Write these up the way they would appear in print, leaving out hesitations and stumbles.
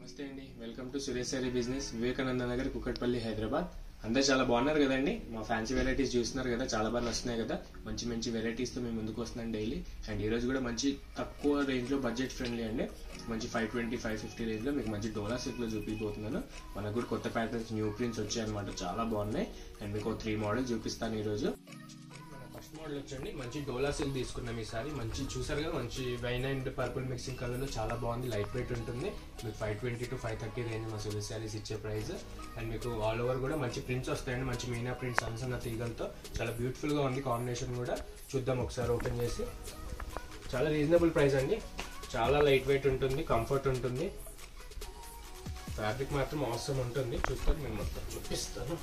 నమస్తే అండి, welcome to Suresh sorry business, Vivekananda Nagar, Kukatpally, Hyderabad. అందరూ చాలా బాగున్నారు కదండి. మా ఫ్యాన్సీ వెరైటీస్ చూస్తున్నారు కదా, చాలా బాగా వస్తున్నాయి కదా. మంచి మంచి వెరైటీస్తో మేము ముందుకు వస్తున్నాం డైలీ. అండ్ ఈ రోజు కూడా మంచి తక్కువ రేంజ్లో బడ్జెట్ ఫ్రెండ్లీ అండి, మంచి 520, 550 రేంజ్లో మీకు మంచి డోలా సిల్క్లో చూపిపోతున్నాను. మనకు కూడా కొత్త ప్యాటర్న్స్, న్యూ ప్రింట్స్ వచ్చాయి అనమాట, చాలా బాగున్నాయి. అండ్ మీకు 3 మోడల్స్ చూపిస్తాను ఈరోజు. ఫస్ట్ మోడల్ వచ్చండి, మంచి డోలా సిల్క్ తీసుకున్నాం ఈసారి. మంచి చూసారు కదా, మంచి wine and purple mixing colour లో చాలా బాగుంది, లైట్ వెయిట్ ఉంటుంది. మీకు 520 to 530 రేంజ్ మా సురేష్ సారీస్ ఇచ్చే ప్రైస్. అండ్ మీకు ఆల్ ఓవర్ కూడా మంచి ప్రింట్స్ వస్తాయండి, మంచి మీనా ప్రింట్స్, సన్న తీగలతో చాలా బ్యూటిఫుల్ గా ఉంది. కాంబినేషన్ కూడా చూద్దాం ఒకసారి ఓపెన్ చేసి. చాలా రీజనబుల్ ప్రైస్ అండి, చాలా లైట్ వెయిట్ ఉంటుంది, కంఫర్ట్ ఉంటుంది. ఫ్యాబ్రిక్ మాత్రం అవసరం ఉంటుంది. చూస్తారు, నేను మొత్తం చూపిస్తాను.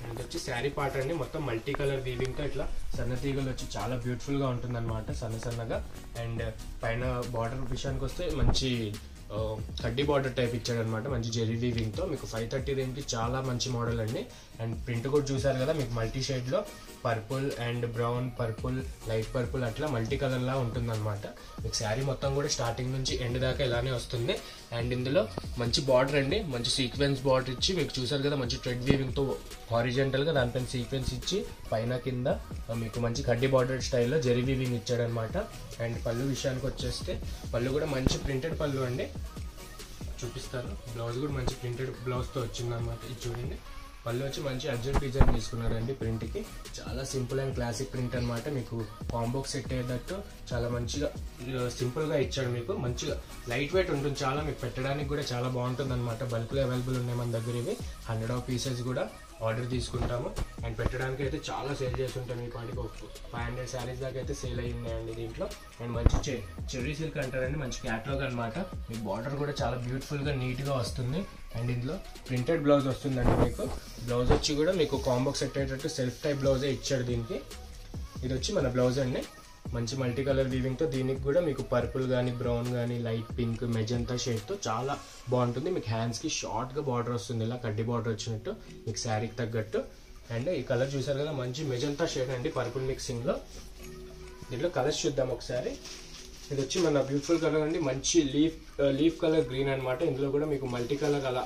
అండ్ వచ్చి శారీ పార్ట్ అండి, మొత్తం మల్టీ కలర్ వీవింగ్ తో ఇట్లా సన్న తీగలు వచ్చి చాలా బ్యూటిఫుల్ గా ఉంటుంది అనమాట, సన్నగా. అండ్ పైన బార్డర్ విషయానికి వస్తే మంచి కడ్డీ బార్డర్ టైప్ ఇచ్చాడు అనమాట, మంచి జెరీ వీవింగ్ తో. మీకు 530 రేంజ్ కి చాలా మంచి మోడల్ అండి. అండ్ ప్రింట్ కూడా చూసారు కదా, మీకు మల్టీ షేడ్ లో purple and brown, purple, light purple అట్లా మల్టీ కలర్ లా ఉంటుంది అనమాట. మీకు శారీ మొత్తం కూడా స్టార్టింగ్ నుంచి ఎండ్ దాకా ఇలానే వస్తుంది. అండ్ ఇందులో మంచి బార్డర్ అండి, మంచి సీక్వెన్స్ బార్డర్ ఇచ్చి మీకు చూసారు కదా, మంచి థ్రెడ్ వీవింగ్ తో హారిజెంటల్ గా దానిపైన సీక్వెన్స్ ఇచ్చి పైన కింద మీకు మంచి కడ్డీ బార్డర్ స్టైల్లో జెరీ వీవింగ్ ఇచ్చాడు అనమాట. అండ్ పళ్ళు విషయానికి వచ్చేస్తే పళ్ళు కూడా మంచి ప్రింటెడ్ పళ్ళు అండి, చూపిస్తారు. బ్లౌజ్ కూడా మంచి ప్రింటెడ్ బ్లౌజ్ తో వచ్చింది అనమాట. ఇది చూడండి, పళ్ళు వచ్చి మంచి అర్జెంట్ డిజైన్ తీసుకున్నారండి ప్రింట్ కి. చాలా సింపుల్ అండ్ క్లాసిక్ ప్రింట్ అనమాట. మీకు కాంబోకి సెట్ అయ్యేటట్టు చాలా మంచిగా సింపుల్ గా ఇచ్చాడు. మీకు మంచిగా లైట్ వెయిట్ ఉంటుంది, చాలా మీకు పెట్టడానికి కూడా చాలా బాగుంటుంది అనమాట. బల్క్ లో అవైలబుల్ ఉన్నాయి మన దగ్గర ఇవి. 100 పీసెస్ కూడా ఆర్డర్ తీసుకుంటాము. అండ్ పెట్టడానికి అయితే చాలా సేల్ చేసి ఉంటాం. ఈ పాటికి 500 శారీస్ దాకా అయితే సేల్ అయ్యి ఉన్నాయండి దీంట్లో. అండ్ మంచి చెర్రీ సిల్క్ అంటారండి, మంచి క్యాటలాగ్ అనమాట. మీ బార్డర్ కూడా చాలా బ్యూటిఫుల్ గా నీట్ గా వస్తుంది. అండ్ ఇందులో ప్రింటెడ్ బ్లౌజ్ వస్తుందండి. మీకు బ్లౌజ్ వచ్చి కూడా మీకు కాంబోకి సెట్ అయ్యేటట్టు సెల్ఫ్ టైప్ బ్లౌజే ఇచ్చాడు దీనికి. ఇది వచ్చి మన బ్లౌజ్ అండి, మంచి మల్టీ కలర్ వీవింగ్ తో. దీనికి కూడా మీకు పర్పుల్ కానీ, బ్రౌన్ కానీ, లైట్ పింక్, మెజంతా షేడ్ తో చాలా బాగుంటుంది. మీకు హ్యాండ్స్ కి షార్ట్ గా బార్డర్ వస్తుంది, ఇలా కడ్డీ బార్డర్ వచ్చినట్టు మీకు శారీకి తగ్గట్టు. అండ్ ఈ కలర్ చూసారు కదా, మంచి మెజంతా షేడ్ అండి, పర్పుల్ మిక్సింగ్ లో. దీంట్లో కలర్స్ చూద్దాం ఒకసారి. ఇది వచ్చి మన బ్యూటిఫుల్ కలర్ అండి, మంచి లీఫ్ కలర్ గ్రీన్ అనమాట. ఇందులో కూడా మీకు మల్టీ కలర్ అలా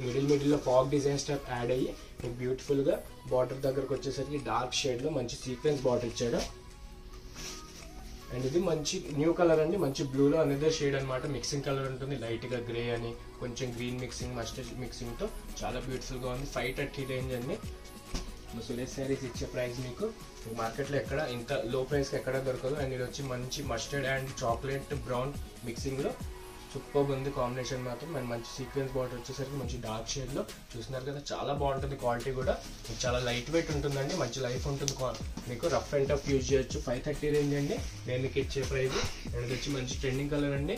మిడిల్ లో ఫాగ్ డిజైన్ స్టెప్ యాడ్ అయ్యి మీకు బ్యూటిఫుల్ గా బార్డర్ దగ్గరకు వచ్చేసరికి డార్క్ షేడ్ లో మంచి సీక్వెన్స్ బార్డర్ ఇచ్చాడు. అండ్ ఇది మంచి న్యూ కలర్ అండి, మంచి బ్లూలో అనేది షేడ్ అనమాట. మిక్సింగ్ కలర్ ఉంటుంది, లైట్ గా గ్రే అని, కొంచెం గ్రీన్ మిక్సింగ్, మస్టర్డ్ మిక్సింగ్ తో చాలా బ్యూటిఫుల్ గా ఉంది. 530 రేంజ్ అండి. సురేష్ శారీస్ ఇచ్చే ప్రైస్ మీకు మార్కెట్ లో ఎక్కడ ఇంత లో ప్రైస్ కి ఎక్కడ దొరకదు. అండ్ ఇది వచ్చి మంచి mustard and chocolate brown mixing లో సూపర్ ఉంది కాంబినేషన్ మాత్రం. అండ్ మంచి సీక్వెన్స్ బార్డర్ వచ్చేసరికి మంచి డార్క్ షేడ్ లో చూస్తున్నారు కదా, చాలా బాగుంటుంది. క్వాలిటీ కూడా మీకు చాలా లైట్ వెయిట్ ఉంటుందండి, మంచి లైఫ్ ఉంటుంది. మీకు రఫ్ అండ్ టఫ్ యూజ్ చేయొచ్చు. 530 రేంజ్ అండి నేను మీకు ఇచ్చే ప్రైస్. అండ్ ఇది వచ్చి మంచి ట్రెండింగ్ కలర్ అండి,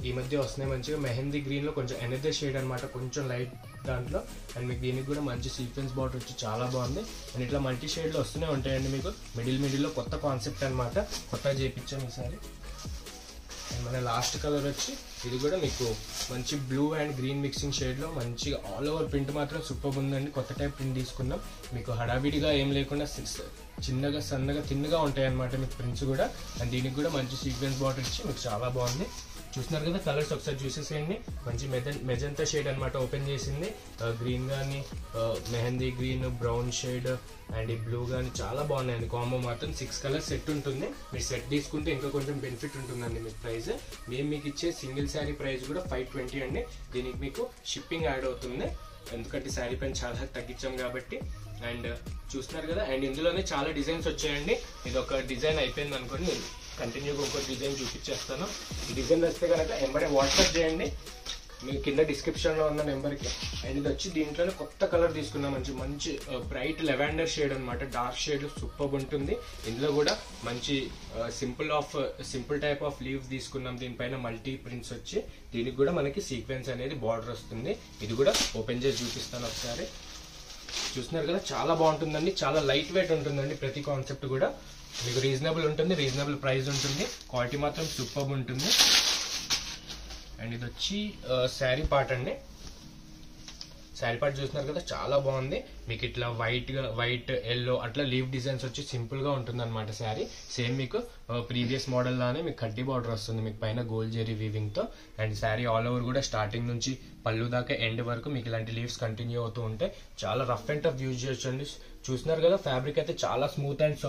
ఈ మధ్య వస్తున్నాయి మంచిగా. మెహందీ గ్రీన్ లో కొంచెం ఎనదర్ షేడ్ అనమాట, కొంచెం లైట్ దాంట్లో. అండ్ మీకు దీనికి కూడా మంచి సీక్వెన్స్ బార్డర్ వచ్చి చాలా బాగుంది. అండ్ ఇట్లా మల్టీ షేడ్ లో వస్తూనే ఉంటాయండి మీకు. మిడిల్ లో కొత్త కాన్సెప్ట్ అనమాట, కొత్తగా చేయించాం ఈసారి. అండ్ మన లాస్ట్ కలర్ వచ్చి ఇది కూడా మీకు మంచి blue and green mixing shade లో మంచిగా ఆల్ ఓవర్ ప్రింట్ మాత్రం సూపర్ ఉందండి. కొత్త టైప్ ప్రింట్ తీసుకున్నాం. మీకు హడావిడిగా ఏం లేకుండా చిన్నగా సన్నగా తిన్నగా ఉంటాయి అనమాట మీకు ప్రింట్స్ కూడా. అండ్ దీనికి కూడా మంచి సీక్వెన్స్ బార్డర్ ఇచ్చి మీకు చాలా బాగుంది. చూస్తున్నారు కదా, కలర్స్ ఒకసారి చూసేసేయండి. మంచి మెజంతా షేడ్ అనమాట ఓపెన్ చేసింది. గ్రీన్ కానీ, mehndi green, brown shade and ఈ బ్లూ కానీ చాలా బాగున్నాయండి. కాంబో మాత్రం 6 కలర్స్ సెట్ ఉంటుంది. మీరు సెట్ తీసుకుంటే ఇంకా కొంచెం బెనిఫిట్ ఉంటుందండి మీకు ప్రైస్. మేము మీకు ఇచ్చే సింగిల్ శారీ ప్రైస్ కూడా 520 అండి. దీనికి మీకు షిప్పింగ్ యాడ్ అవుతుంది, ఎందుకంటే శారీ పైన చాలా తగ్గించాం కాబట్టి. అండ్ చూస్తున్నారు కదా, అండ్ ఇందులోనే చాలా డిజైన్స్ వచ్చాయండి. ఇది ఒక డిజైన్ అయిపోయింది అనుకోండి, నేను కంటిన్యూగా ఇంకో డిజైన్ చూపించేస్తాను. ఈ డిజైన్ వస్తే కనుక ఎంబడే వాట్సాప్ చేయండి, మీకు కింద డిస్క్రిప్షన్ లో ఉన్న నెంబర్కి. అండ్ ఇది వచ్చి దీంట్లోనే కొత్త కలర్ తీసుకున్నాం, మంచి బ్రైట్ లెవెండర్ షేడ్ అనమాట, డార్క్ షేడ్ సూపర్ ఉంటుంది. ఇందులో కూడా మంచి సింపుల్ టైప్ ఆఫ్ లీవ్స్ తీసుకున్నాం. దీనిపైన మల్టీ ప్రింట్స్ వచ్చి దీనికి కూడా మనకి సీక్వెన్స్ అనేది బార్డర్ వస్తుంది. ఇది కూడా ఓపెన్ చేసి చూపిస్తాను ఒకసారి. చూస్తున్నారు కదా, చాలా బాగుంటుందండి, చాలా లైట్ వెయిట్ ఉంటుందండి. ప్రతి కాన్సెప్ట్ కూడా మీకు రీజనబుల్ ఉంటుంది, రీజనబుల్ ప్రైస్ ఉంటుంది. క్వాలిటీ మాత్రం సూపర్ ఉంటుంది. అండ్ ఇది వచ్చి శారీ పార్ట్ అండి. శారీ పార్ట్ చూస్తున్నారు కదా చాలా బాగుంది. మీకు ఇట్లా వైట్ ఎల్లో అట్లా లీవ్ డిజైన్స్ వచ్చి సింపుల్ గా ఉంటుంది అనమాట శారీ. సేమ్ మీకు ప్రీవియస్ మోడల్ లానే మీకు కడ్డీ బార్డర్ వస్తుంది మీకు పైన గోల్డ్ జెరీ వీవింగ్ తో. అండ్ శారీ ఆల్ ఓవర్ కూడా స్టార్టింగ్ నుంచి పళ్ళు దాకా ఎండ్ వరకు మీకు ఇలాంటి లీవ్స్ కంటిన్యూ అవుతూ ఉంటాయి. చాలా రఫ్ అండ్ టఫ్ యూజ్ చేయొచ్చండి. చూస్తున్నారు కదా ఫ్యాబ్రిక్ అయితే చాలా స్మూత్ అండ్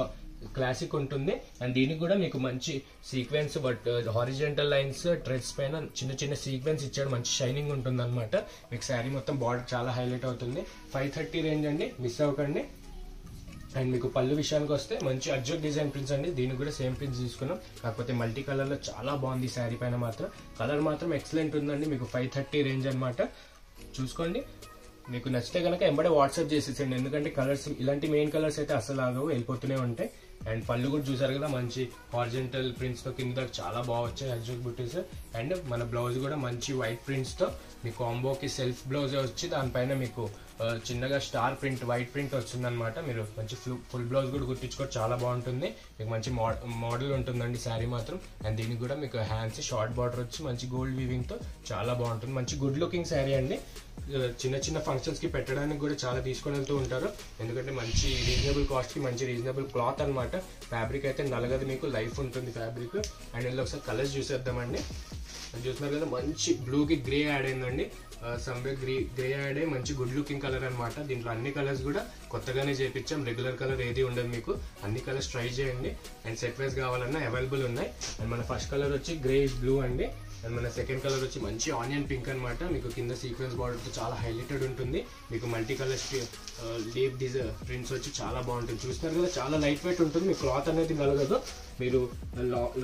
క్లాసిక్ ఉంటుంది. అండ్ దీనికి కూడా మీకు మంచి sequence but horizontal lines threads పైన చిన్న చిన్న సీక్వెన్స్ ఇచ్చాడు, మంచి షైనింగ్ ఉంటుంది అనమాట. మీకు శారీ మొత్తం బార్డర్ చాలా హైలైట్ అవుతుంది. 530 రేంజ్ అండి, మిస్ అవ్వకండి. అండ్ మీకు పళ్ళు విషయానికి వస్తే మంచి అజ్జక్ డిజైన్ ప్రింట్స్ అండి. దీనికి కూడా సేమ్ ప్రింట్స్ తీసుకున్నాం, కాకపోతే మల్టీ కలర్ లో చాలా బాగుంది శారీ పైన మాత్రం. కలర్ మాత్రం ఎక్సలెంట్ ఉందండి. మీకు 530 రేంజ్ అనమాట. చూసుకోండి, మీకు నచ్చితే కనుక ఎంబడే వాట్సాప్ చేసేసండి, ఎందుకంటే కలర్స్ ఇలాంటి మెయిన్ కలర్స్ అయితే అసలు ఆగవు, వెళ్ళిపోతూనే ఉంటాయి. అండ్ పళ్ళు కూడా చూసారు కదా మంచి హారిజెంటల్ ప్రింట్స్ తో కింద చాలా బాగా వచ్చాయి అజ్జక్ బుట్టీస్. అండ్ మన బ్లౌజ్ కూడా మంచి వైట్ ప్రింట్స్ తో మీకు కాంబోకి సెల్ఫ్ బ్లౌజ్ వచ్చి దానిపైన మీకు చిన్నగా స్టార్ ప్రింట్ వైట్ ప్రింట్ వస్తుంది అనమాట. మీరు మంచి ఫుల్ బ్లౌజ్ కూడా కుట్టించుకోవచ్చు, చాలా బాగుంటుంది. మీకు మంచి మోడల్ ఉంటుందండి శారీ మాత్రం. అండ్ దీనికి కూడా మీకు హ్యాండ్స్ షార్ట్ బార్డర్ వచ్చి మంచి గోల్డ్ వీవింగ్ తో చాలా బాగుంటుంది. మంచి గుడ్ లుకింగ్ శారీ అండి. చిన్న చిన్న ఫంక్షన్స్ కి పెట్టడానికి కూడా చాలా తీసుకొని వెళ్తూ ఉంటారు, ఎందుకంటే మంచి రీజనబుల్ కాస్ట్ కి మంచి రీజనబుల్ క్లాత్ అనమాట. ఫ్యాబ్రిక్ అయితే నలగదు, మీకు లైఫ్ ఉంటుంది ఫ్యాబ్రిక్. అండ్ ఇందులో ఒకసారి కలర్స్ చూసేద్దామండి. చూస్తున్నారు కదా మంచి బ్లూకి గ్రే యాడ్ అయిందండి. సమ్వేర్ గ్రే యాడ్ అయ్యి మంచి గుడ్ లుకింగ్ కలర్ అనమాట. దీంట్లో అన్ని కలర్స్ కూడా కొత్తగానే చేపించాం, రెగ్యులర్ కలర్ ఏది ఉండదు మీకు. అన్ని కలర్స్ ట్రై చేయండి. అండ్ సెట్ వైజ్ కావాలన్నా అవైలబుల్ ఉన్నాయి. అండ్ మన ఫస్ట్ కలర్ వచ్చి గ్రే బ్లూ అండి. అండ్ మన సెకండ్ కలర్ వచ్చి మంచి ఆనియన్ పింక్ అనమాట. మీకు కింద సీక్వెన్స్ బార్డర్ తో చాలా హైలైటెడ్ ఉంటుంది. మీకు multi colours leave design prints వచ్చి చాలా బాగుంటుంది. చూస్తున్నారు కదా చాలా లైట్ వెయిట్ ఉంటుంది, మీ క్లాత్ అనేది నలగదు. మీరు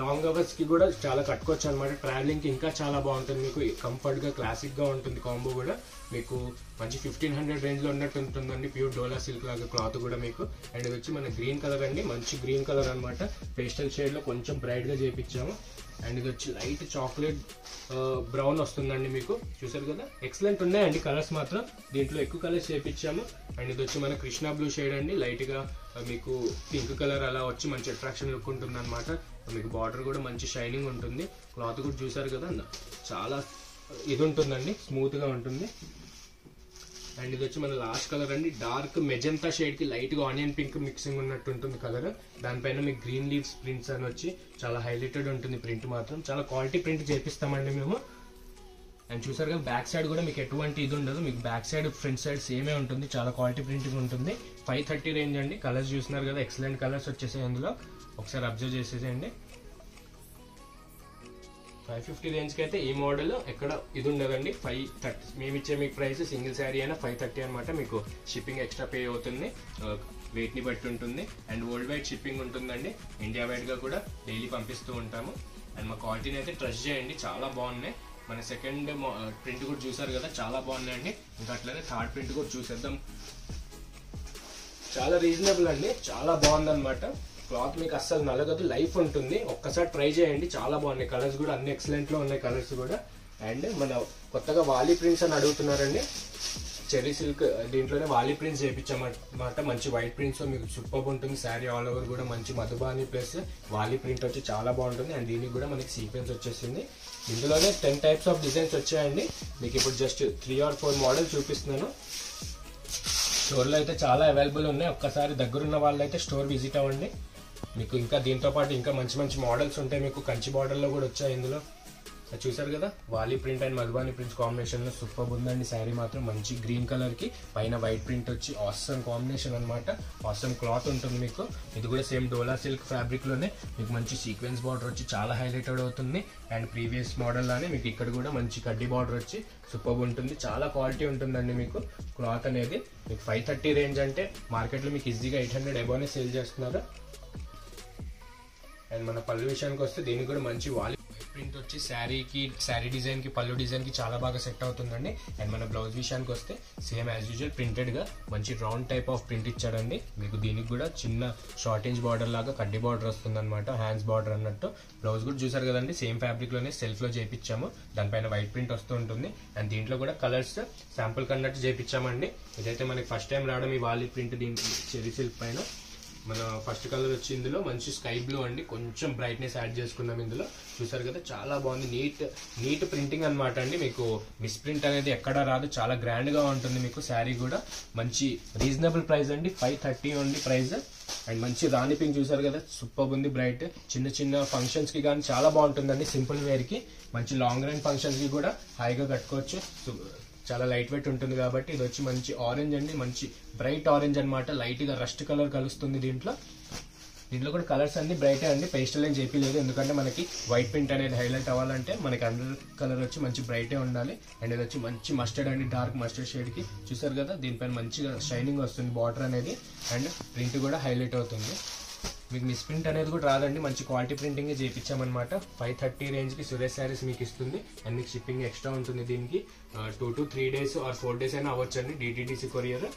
లాంగ్ అవర్స్ కి కూడా చాలా కట్టుకోవచ్చు అనమాట. ట్రావెలింగ్ కి ఇంకా చాలా బాగుంటుంది, మీకు కంఫర్ట్ గా క్లాసిక్ గా ఉంటుంది. కాంబో కూడా మీకు మంచి 1500 రేంజ్ లో ఉన్నట్టు ఉంటుందండి. ప్యూర్ డోలా సిల్క్ లాగా క్లాత్ కూడా మీకు. అండ్ ఇది వచ్చి మన గ్రీన్ కలర్ అండి, మంచి గ్రీన్ కలర్ అనమాట. పేస్టల్ షేడ్ లో కొంచెం బ్రైట్ గా చేపించాము. అండ్ ఇది వచ్చి లైట్ చాక్లెట్ బ్రౌన్ వస్తుందండి మీకు. చూసారు కదా ఎక్సలెంట్ ఉన్నాయండి కలర్స్ మాత్రం. దీంట్లో ఎక్కువ కలర్స్ చేపించాము. అండ్ ఇది వచ్చి మన కృష్ణా బ్లూ షేడ్ అండి, లైట్ గా మీకు పింక్ కలర్ అలా వచ్చి మంచి అట్రాక్షన్ లుక్ ఉంటుంది అనమాట. మీకు బార్డర్ కూడా మంచి షైనింగ్ ఉంటుంది. క్లాత్ కూడా చూసారు కదా చాలా ఇది ఉంటుందండి, స్మూత్ గా ఉంటుంది. అండ్ ఇది వచ్చి మన లాస్ట్ కలర్ అండి, డార్క్ మెజంతా షేడ్ కి లైట్ గా ఆనియన్ పింక్ మిక్సింగ్ ఉన్నట్టు ఉంటుంది కలర్. దానిపైన మీకు గ్రీన్ లీవ్స్ ప్రింట్స్ అని వచ్చి చాలా హైలైటెడ్ ఉంటుంది. ప్రింట్ మాత్రం చాలా క్వాలిటీ ప్రింట్ చేపిస్తామండి మేము. అండ్ చూసారు కదా బ్యాక్ సైడ్ కూడా మీకు ఎటువంటి ఇది ఉండదు, మీకు బ్యాక్ సైడ్ ఫ్రంట్ సైడ్ సేమే ఉంటుంది. చాలా క్వాలిటీ ప్రింటింగ్ ఉంటుంది. 530 రేంజ్ అండి. కలర్స్ చూస్తున్నారు కదా ఎక్సలెంట్ కలర్స్ వచ్చేసాయి అందులో, ఒకసారి అబ్జర్వ్ చేసేసేయండి. 550 రేంజ్ కి అయితే ఈ మోడల్ ఎక్కడ ఇది ఉండదండి. 530 మేము ఇచ్చే మీకు ప్రైస్ సింగిల్ శారీ అయినా 530 అనమాట. మీకు షిప్పింగ్ ఎక్స్ట్రా పే అవుతుంది, వెయిట్ ని బట్టి ఉంటుంది. అండ్ వరల్డ్ వైడ్ షిప్పింగ్ ఉంటుందండి, ఇండియా వైడ్ గా కూడా డైలీ పంపిస్తూ ఉంటాము. అండ్ మా క్వాలిటీని అయితే ట్రస్ట్ చేయండి, చాలా బాగున్నాయి. మన సెకండ్ ప్రింట్ కూడా చూసారు కదా చాలా బాగున్నాయండి. ఇంకా అట్లనే థర్డ్ ప్రింట్ కూడా చూసేద్దాం. చాలా రీజనబుల్ అండి, చాలా బాగుందన్నమాట. క్లాత్ మీకు అస్సలు నలగదు, లైఫ్ ఉంటుంది. ఒక్కసారి ట్రై చేయండి, చాలా బాగున్నాయి. కలర్స్ కూడా అన్ని ఎక్సలెంట్ లో ఉన్నాయి కలర్స్ కూడా. అండ్ మన కొత్తగా వాలీ ప్రింట్స్ అని అడుగుతున్నారండి. చెరీ సిల్క్ దీంట్లోనే వాలీ ప్రింట్స్ చేయించామన్నమాట. మంచి వైట్ ప్రింట్స్ మీకు సూపర్ ఉంటుంది. శారీ ఆల్ ఓవర్ కూడా మంచి మధుబాని ప్లస్ వాలీ ప్రింట్ వచ్చి చాలా బాగుంటుంది. అండ్ దీనికి కూడా మనకి సీక్వెన్స్ వచ్చేసింది. ఇందులోనే 10 టైప్స్ ఆఫ్ డిజైన్స్ వచ్చాయండి. మీకు ఇప్పుడు జస్ట్ 3 or 4 మోడల్ చూపిస్తున్నాను. స్టోర్లో అయితే చాలా అవైలబుల్ ఉన్నాయి. ఒక్కసారి దగ్గరున్న వాళ్ళు అయితే స్టోర్ విజిట్ అవ్వండి. మీకు ఇంకా దీంతో పాటు ఇంకా మంచి మంచి మోడల్స్ ఉంటాయి. మీకు కంచి బార్డర్లో కూడా వచ్చాయి ఇందులో. చూసారు కదా Warli print and Madhubani prints combination లో సూపర్ ఉందండి. శారీ మాత్రం మంచి గ్రీన్ కలర్ కి పైన వైట్ ప్రింట్ వచ్చి ఆసమ్ కాంబినేషన్ అనమాట. ఆసమ్ క్లాత్ ఉంటుంది మీకు. ఇది కూడా సేమ్ డోలా సిల్క్ ఫ్యాబ్రిక్ లోనే మీకు మంచి సీక్వెన్స్ బార్డర్ వచ్చి చాలా హైలైటెడ్ అవుతుంది. అండ్ ప్రీవియస్ మోడల్ లానే మీకు ఇక్కడ కూడా మంచి కడ్డీ బార్డర్ వచ్చి సూపర్ ఉంటుంది. చాలా క్వాలిటీ ఉంటుందండి మీకు క్లాత్ అనేది. మీకు 530 రేంజ్ అంటే మార్కెట్ లో మీకు ఈజీగా 800 అబోనే సేల్ చేస్తున్నారు. అండ్ మన పళ్ళు విషయానికి వస్తే దీనికి కూడా మంచి వాలీ ప్రింట్ వచ్చి శారీ డిజైన్ కి పళ్ళు డిజైన్ కి చాలా బాగా సెట్ అవుతుందండి. అండ్ మన బ్లౌజ్ విషయానికి వస్తే సేమ్ యాజ్ యూజువల్ ప్రింటెడ్ గా మంచి రౌండ్ టైప్ ఆఫ్ ప్రింట్ ఇచ్చాడండి. మీకు దీనికి కూడా చిన్న షార్టేజ్ బార్డర్ లాగా కడ్డీ బార్డర్ వస్తుంది అనమాట, హ్యాండ్స్ బార్డర్ అన్నట్టు. బ్లౌజ్ కూడా చూసారు కదండి సేమ్ ఫ్యాబ్రిక్ లోనే సెల్ఫ్ లో చేపించాము. దానిపైన వైట్ ప్రింట్ వస్తూ ఉంటుంది. అండ్ దీంట్లో కూడా కలర్స్ శాంపుల్ కన్నట్టు చేపించామండి. ఇదైతే మనకి ఫస్ట్ టైం రావడం ఈ వాలీ ప్రింట్ దీనికి చెరీ సిల్క్ పైన. మన ఫస్ట్ కలర్ వచ్చి ఇందులో మంచి స్కై బ్లూ అండి, కొంచెం బ్రైట్నెస్ యాడ్ చేసుకున్నాం ఇందులో. చూసారు కదా చాలా బాగుంది, నీట్ ప్రింటింగ్ అనమాట అండి. మీకు మిస్ ప్రింట్ అనేది ఎక్కడా రాదు, చాలా గ్రాండ్ గా ఉంటుంది మీకు శారీ కూడా. మంచి రీజనబుల్ ప్రైస్ అండి, 530 ఉంది ప్రైస్. అండ్ మంచి రాణి పింక్ చూసారు కదా, సూపర్ ఉంది బ్రైట్. చిన్న ఫంక్షన్స్ కి కానీ చాలా బాగుంటుందండి, సింపుల్ వేర్ కి, మంచి లాంగ్ రేంజ్ ఫంక్షన్స్ కి కూడా హాయిగా కట్టుకోవచ్చు. చాలా లైట్ వెయిట్ ఉంటుంది కాబట్టి. ఇది వచ్చి మంచి ఆరెంజ్ అండి, మంచి బ్రైట్ ఆరెంజ్ అనమాట, లైట్ గా రస్ట్ కలర్ కలుస్తుంది దీంట్లో. కూడా కలర్స్ అన్ని బ్రైట్ అండి, పేస్టల్ ఏం చెప్పలేదు, ఎందుకంటే మనకి వైట్ ప్రింట్ అనేది హైలైట్ అవ్వాలంటే మనకి అండర్ కలర్ వచ్చి మంచి బ్రైటే ఉండాలి. అండ్ ఇది వచ్చి మంచి మస్టర్డ్ అండి, డార్క్ మస్టర్డ్ షేడ్ కి. చూసారు కదా దీనిపైన మంచిగా షైనింగ్ వస్తుంది బార్డర్ అనేది, అండ్ ప్రింట్ కూడా హైలైట్ అవుతుంది. మీకు మిస్ ప్రింట్ అనేది కూడా రాదండి, మంచి క్వాలిటీ ప్రింటింగ్ చేయించామన్నమాట. 530 రేంజ్ కి సురేష్ శారీస్ మీకు ఇస్తుంది. అండ్ మీకు షిప్పింగ్ ఎక్స్ట్రా ఉంటుంది దీనికి. 2 to 3 days ఆర్ 4 days అయినా అవ్వచ్చండి. DTDC కొరియర్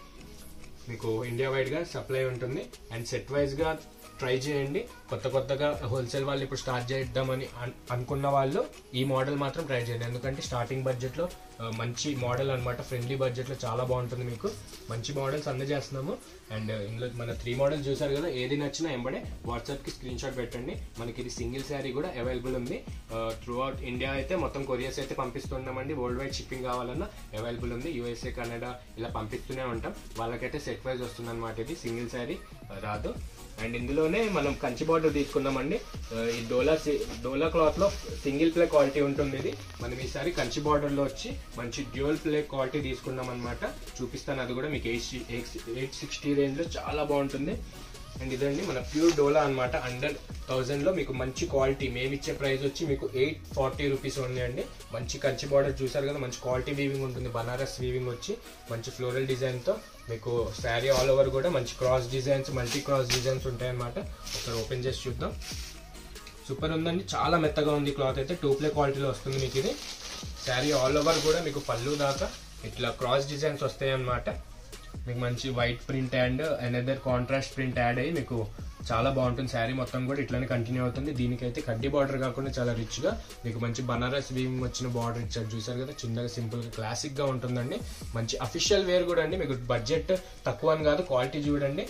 మీకు ఇండియా వైడ్ గా సప్లై ఉంటుంది. అండ్ సెట్ వైజ్ గా ట్రై చేయండి. కొత్తగా హోల్సేల్ వాళ్ళు ఇప్పుడు స్టార్ట్ చేద్దామని అనుకున్న వాళ్ళు ఈ మోడల్ మాత్రం ట్రై చేయండి, ఎందుకంటే స్టార్టింగ్ బడ్జెట్ లో మంచి మోడల్ అనమాట. ఫ్రెండ్లీ బడ్జెట్ లో చాలా బాగుంటుంది, మీకు మంచి మోడల్స్ అందజేస్తున్నాము. అండ్ ఇందులో మన 3 మోడల్స్ చూసారు కదా, ఏది నచ్చినా ఎంబడే వాట్సాప్ కి స్క్రీన్ షాట్ పెట్టండి. మనకి ఇది సింగిల్ శారీ కూడా అవైలబుల్ ఉంది. త్రూ అవుట్ ఇండియా అయితే మొత్తం కొరియర్స్ అయితే పంపిస్తున్నామండి. వరల్డ్ వైడ్ షిప్పింగ్ కావాలన్నా అవైలబుల్ ఉంది. USA, కెనడా ఇలా పంపిస్తూనే ఉంటాం. వాళ్ళకైతే సెట్ వైజ్ వస్తుంది అనమాట, ఇది సింగిల్ శారీ రాదు. అండ్ ఇందులోనే మనం కంచి బార్డర్ తీసుకున్నామండి. ఈ డోలా క్లాత్ లో సింగిల్ ప్లే క్వాలిటీ ఉంటుంది. ఇది మనం ఈసారి కంచి బార్డర్ లో వచ్చి మంచి డ్యూయల్ ప్లే క్వాలిటీ తీసుకున్నాం అనమాట. చూపిస్తాను అది కూడా మీకు. 860 రేంజ్ లో చాలా బాగుంటుంది. అండ్ ఇదండి మన ప్యూర్ డోలా అనమాట. అండర్ 1000 లో మీకు మంచి క్వాలిటీ. మేము ఇచ్చే ప్రైస్ వచ్చి మీకు 840 రూపీస్ ఉంది అండి. మంచి కంచి బార్డర్ చూసారు కదా, మంచి క్వాలిటీ వీవింగ్ ఉంటుంది. బనారస్ వీవింగ్ వచ్చి మంచి ఫ్లోరల్ డిజైన్ తో మీకు శారీ ఆల్ ఓవర్ కూడా మంచి cross designs, multi cross designs ఉంటాయి అనమాట. ఒకసారి ఓపెన్ చేసి చూద్దాం. సూపర్ ఉందండి, చాలా మెత్తగా ఉంది క్లాత్ అయితే. 2 ప్లే క్వాలిటీలో వస్తుంది మీకు ఇది. శారీ ఆల్ ఓవర్ కూడా మీకు పళ్ళు దాకా ఇట్లా క్రాస్ డిజైన్స్ వస్తాయి అన్నమాట. మీకు మంచి white print and another contrast print add అయ్యి మీకు చాలా బాగుంటుంది. శారీ మొత్తం కూడా ఇట్లానే కంటిన్యూ అవుతుంది. దీనికైతే కడ్డీ బార్డర్ కాకుండా చాలా రిచ్ గా మీకు మంచి బనారస్ వీవింగ్ వచ్చిన బార్డర్ ఇచ్చారు. చూసారు కదా, చిన్నగా సింపుల్ గా క్లాసిక్ గా ఉంటుందండి. మంచి అఫీషియల్ వేర్ కూడా అండి. మీకు బడ్జెట్ తక్కువ అని కాదు, క్వాలిటీ చూడండి.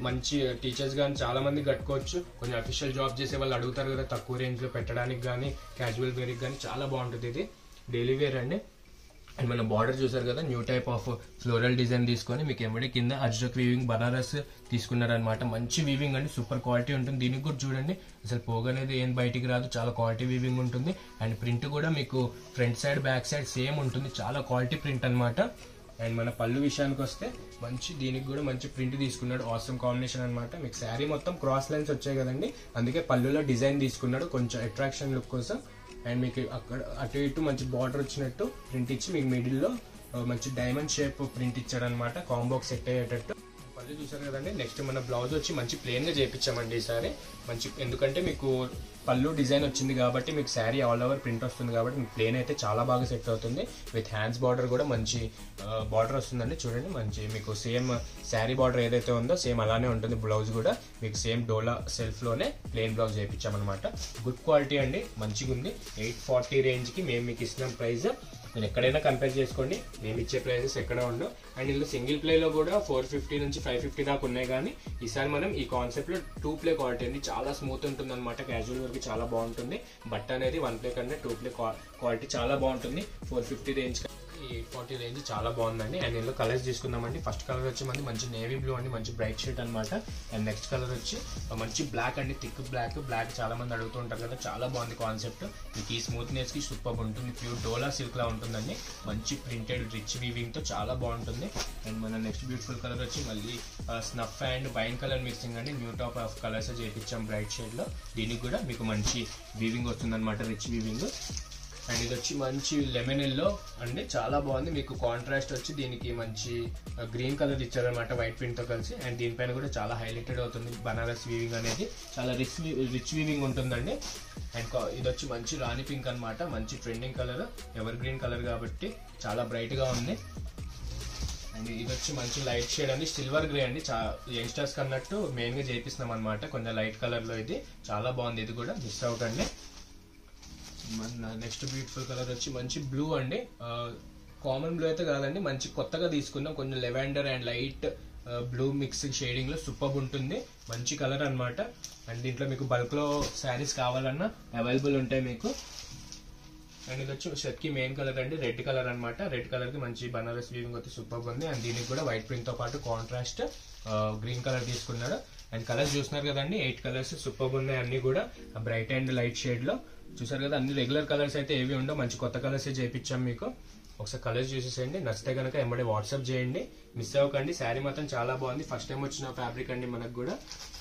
మంచి టీచర్స్ కానీ చాలా మంది కట్టుకోవచ్చు. కొంచెం అఫీషియల్ జాబ్ చేసే వాళ్ళు అడుగుతారు కదా, తక్కువ రేంజ్ లో పెట్టడానికి కానీ క్యాజువల్ వేర్ కానీ చాలా బాగుంటుంది. ఇది డైలీ వేర్ అండి. అండ్ మన బార్డర్ చూసారు కదా, new type of floral design తీసుకొని మీకు ఎవరి కింద అజ్రక్ వీవింగ్ బనారస్ తీసుకున్నారనమాట. మంచి వీవింగ్ అండి, సూపర్ క్వాలిటీ ఉంటుంది. దీనికి కూడా చూడండి, అసలు పోగనేది ఏం బయటికి రాదు, చాలా క్వాలిటీ వీవింగ్ ఉంటుంది. అండ్ ప్రింట్ కూడా మీకు front side back side same ఉంటుంది, చాలా క్వాలిటీ ప్రింట్ అనమాట. అండ్ మన పళ్ళు విషయానికి వస్తే మంచి, దీనికి కూడా మంచి ప్రింట్ తీసుకున్నాడు. ఆసమ్ కాంబినేషన్ అనమాట. మీకు శారీ మొత్తం క్రాస్ లైన్స్ వచ్చాయి కదండి, అందుకే పళ్ళులో డిజైన్ తీసుకున్నాడు కొంచెం అట్రాక్షన్ లుక్ కోసం. అండ్ మీకు అక్కడ అటు ఇటు మంచి బార్డర్ వచ్చినట్టు ప్రింట్ ఇచ్చి మీకు మిడిల్లో మంచి డైమండ్ షేప్ ప్రింట్ ఇచ్చాడు అనమాట, కాంబోకి సెట్ అయ్యేటట్టు. పళ్ళు చూసారు కదండి. నెక్స్ట్ మన బ్లౌజ్ వచ్చి మంచి ప్లెయిన్ గా చేయించామండి ఈసారి. మంచి, ఎందుకంటే మీకు పళ్ళు డిజైన్ వచ్చింది కాబట్టి మీకు శారీ ఆల్ ఓవర్ ప్రింట్ వస్తుంది కాబట్టి మీకు ప్లెయిన్ అయితే చాలా బాగా సెట్ అవుతుంది. విత్ హ్యాండ్స్ బార్డర్ కూడా మంచి బార్డర్ వస్తుందండి. చూడండి, మంచి మీకు సేమ్ శారీ బార్డర్ ఏదైతే ఉందో సేమ్ అలానే ఉంటుంది. బ్లౌజ్ కూడా మీకు సేమ్ డోలా సెల్ఫ్ లోనే ప్లెయిన్ బ్లౌజ్ చేయించామన్నమాట. గుడ్ క్వాలిటీ అండి, మంచిగా ఉంది. 840 రేంజ్ కి మేము మీకు ఇస్తున్న ప్రైస్. మీరు ఎక్కడైనా కంపేర్ చేసుకోండి, మేము ఇచ్చే ప్రైజెస్ ఎక్కడ ఉండవు. అండ్ ఇందులో సింగిల్ ప్లేలో కూడా 450 నుంచి 550 దాకా ఉన్నాయి. కానీ ఈసారి మనం ఈ కాన్సెప్ట్ లో 2 ప్లే క్వాలిటీ అండి, చాలా స్మూత్ ఉంటుంది అనమాట. క్యాజువల్ వరకు చాలా బాగుంటుంది. బట్ అనేది 1 ప్లే కన్నా 2 ప్లే క్వాలిటీ చాలా బాగుంటుంది. 450 రేంజ్ 840 రేంజ్ చాలా బాగుందండి. అండ్ ఇందులో కలర్స్ తీసుకుందామండి. ఫస్ట్ కలర్ వచ్చి మంచి నేవీ బ్లూ అండి, మంచి బ్రైట్ షేడ్ అనమాట. అండ్ నెక్స్ట్ కలర్ వచ్చి మంచి బ్లాక్ అండి, థిక్ బ్లాక్ చాలా మంది అడుగుతూ ఉంటారు కదా, చాలా బాగుంది కాన్సెప్ట్. మీకు ఈ స్మూత్నెస్ కి సూపర్ ఉంటుంది. ప్యూర్ డోలా సిల్క్ లా ఉంటుందండి. మంచి ప్రింటెడ్ రిచ్ వీవింగ్ తో చాలా బాగుంటుంది. అండ్ మన నెక్స్ట్ బ్యూటిఫుల్ కలర్ వచ్చి మళ్ళీ snuff and wine colour mixing అండి. న్యూ టాప్ ఆఫ్ కలర్స్ చేయించాం బ్రైట్ షేడ్ లో. దీనికి కూడా మీకు మంచి వీవింగ్ వస్తుంది అనమాట, రిచ్ వీవింగ్. అండ్ ఇది వచ్చి మంచి లెమన్ ఎల్లో అండి, చాలా బాగుంది. మీకు కాంట్రాస్ట్ వచ్చి దీనికి మంచి గ్రీన్ కలర్ ఇచ్చారనమాట వైట్ ప్రింట్ తో కలిసి. అండ్ దీనిపైన కూడా చాలా హైలైటెడ్ అవుతుంది బనారస్ వీవింగ్ అనేది, చాలా రిచ్ వీవింగ్ ఉంటుందండి. అండ్ ఇది వచ్చి మంచి రాణి పింక్ అనమాట, మంచి trending colour, ever green colour కాబట్టి చాలా బ్రైట్ గా ఉంది. అండ్ ఇది వచ్చి మంచి లైట్ షేడ్ అండి, సిల్వర్ గ్రే అండి. యంగ్స్టర్స్ కన్నట్టు మెయిన్ గా చేపిస్తున్నాం అనమాట, కొంచెం లైట్ కలర్ లో. ఇది చాలా బాగుంది, ఇది కూడా మిస్ అవుట్ అండి. నెక్స్ట్ బ్యూటిఫుల్ కలర్ వచ్చి మంచి బ్లూ అండి. కామన్ బ్లూ అయితే కాదండి, మంచి కొత్తగా తీసుకున్నాం. కొంచెం lavender and light blue mix shading లో సూపర్ ఉంటుంది, మంచి కలర్ అన్నమాట. అండ్ దీంట్లో మీకు బల్క్ లో శారీస్ కావాలన్నా అవైలబుల్ ఉంటాయి మీకు. అండ్ ఇది వచ్చి షర్ట్ కి మెయిన్ కలర్ అండి రెడ్ కలర్ అన్నమాట. రెడ్ కలర్ కి మంచి బనారస్ వీవింగ్ అయితే సూపర్ ఉంది. అండ్ దీనికి కూడా వైట్ ప్రింట్ తో పాటు కాంట్రాస్ట్ గ్రీన్ కలర్ తీసుకున్నాడు. అండ్ కలర్స్ చూస్తున్నారు కదండి, 8 కలర్స్ సూపర్ ఉన్నాయి అన్ని కూడా బ్రైట్ అండ్ లైట్ షేడ్ లో. చూసారు కదా, అన్ని రెగ్యులర్ కలర్స్ అయితే ఏవి ఉండవు, మంచి కొత్త కలర్స్ చేయించాం మీకు. ఒకసారి కలర్స్ చూసేసేయండి, నచ్చితే కనుక ఎంబడే వాట్సాప్ చేయండి, మిస్ అవ్వకండి. శారీ మాత్రం చాలా బాగుంది, ఫస్ట్ టైం వచ్చిన ఫ్యాబ్రిక్ అండి మనకు కూడా.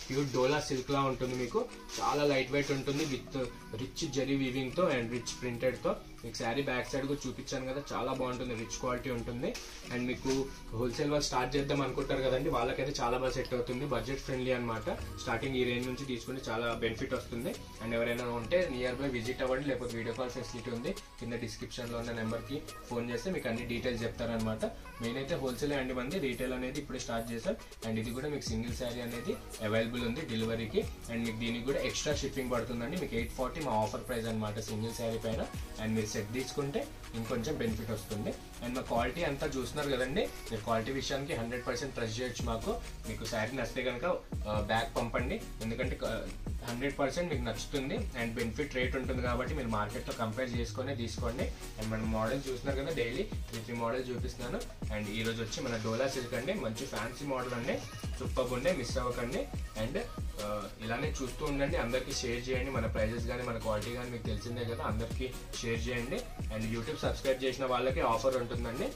ప్యూర్ డోలా సిల్క్ లా ఉంటుంది మీకు, చాలా లైట్ వెయిట్ ఉంటుంది విత్ రిచ్ జరీ వీవింగ్ తో అండ్ రిచ్ ప్రింటెడ్ తో. మీకు శారీ బ్యాక్ సైడ్ కూడా చూపించాను కదా, చాలా బాగుంటుంది, రిచ్ క్వాలిటీ ఉంటుంది. అండ్ మీకు హోల్సేల్ వాళ్ళు స్టార్ట్ చేద్దాం అనుకుంటారు కదండి, వాళ్ళకైతే చాలా బాగా సెట్ అవుతుంది, బడ్జెట్ ఫ్రెండ్లీ అనమాట. స్టార్టింగ్ ఈ రేంజ్ నుంచి తీసుకుంటే చాలా బెనిఫిట్ వస్తుంది. అండ్ ఎవరైనా ఉంటే నియర్ బై విజిట్ అవ్వండి, లేకపోతే వీడియో కాల్ ఫెసిలిటీ ఉంది, కింద డిస్క్రిప్షన్ లో ఉన్న నెంబర్ కి ఫోన్ చేస్తే మీకు అన్ని డీటెయిల్స్ చెప్తారనమాట. మెయిన్ అయితే హోల్సేల్ అండి మంది, రీటైల్ అనేది ఇప్పుడు స్టార్ట్ చేశాం. అండ్ ఇది కూడా మీకు సింగిల్ శారీ అనేది అవైలబుల్ ఉంది డెలివరీకి. అండ్ మీకు దీనికి కూడా ఎక్స్ట్రా షిప్పింగ్ పడుతుందండి, మీకు 840 మా ఆఫర్ ప్రైస్ అనమాట సింగిల్ శారీ పైన. అండ్ మీరు సెట్ తీసుకుంటే ఇంకొంచెం బెనిఫిట్ వస్తుంది. అండ్ మా క్వాలిటీ అంతా చూస్తున్నారు కదండి, మీరు క్వాలిటీ విషయానికి 100% ట్రస్ట్ చేయొచ్చు మాకు. మీకు శారీ నచ్చితే కనుక బ్యాగ్ పంపండి, ఎందుకంటే 100% మీకు నచ్చుతుంది అండ్ బెనిఫిట్ రేట్ ఉంటుంది కాబట్టి మీరు మార్కెట్తో కంపేర్ చేసుకొని తీసుకోండి. అండ్ మన మోడల్ చూస్తున్నారు కదా, డైలీ 3 మోడల్ చూపిస్తున్నాను. అండ్ ఈ రోజు వచ్చి మన డోలా సిల్క్ అండి, మంచి ఫ్యాన్సీ మోడల్ అండి, సూపర్ ఉండే, మిస్ అవ్వకండి. అండ్ ఇలానే చూస్తూ ఉండండి, అందరికీ షేర్ చేయండి. మన ప్రైజెస్ కానీ మన క్వాలిటీ కానీ మీకు తెలిసిందే కదా, అందరికీ షేర్ చేయండి. అండ్ యూట్యూబ్ సబ్స్క్రైబ్ చేసిన వాళ్ళకి ఆఫర్ ఉంటుందండి,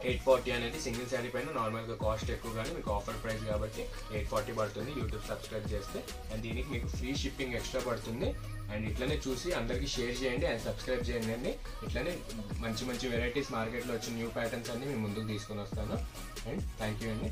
840 అనేది సింగిల్ శారీ పైన. నార్మల్గా కాస్ట్ ఎక్కువ కానీ మీకు ఆఫర్ ప్రైస్ కాబట్టి 840 పడుతుంది యూట్యూబ్ సబ్స్క్రైబ్ చేస్తే. అండ్ దీనికి మీకు ఫ్రీ షిప్పింగ్ ఎక్స్ట్రా పడుతుంది. అండ్ ఇట్లనే చూసి అందరికీ షేర్ చేయండి అండ్ సబ్స్క్రైబ్ చేయండి అండి. ఇట్లనే మంచి మంచి వెరైటీస్ మార్కెట్లో వచ్చి న్యూ ప్యాటర్న్స్ అన్ని మేము ముందుకు తీసుకొని వస్తాను. అండ్ థ్యాంక్ యూ అండి.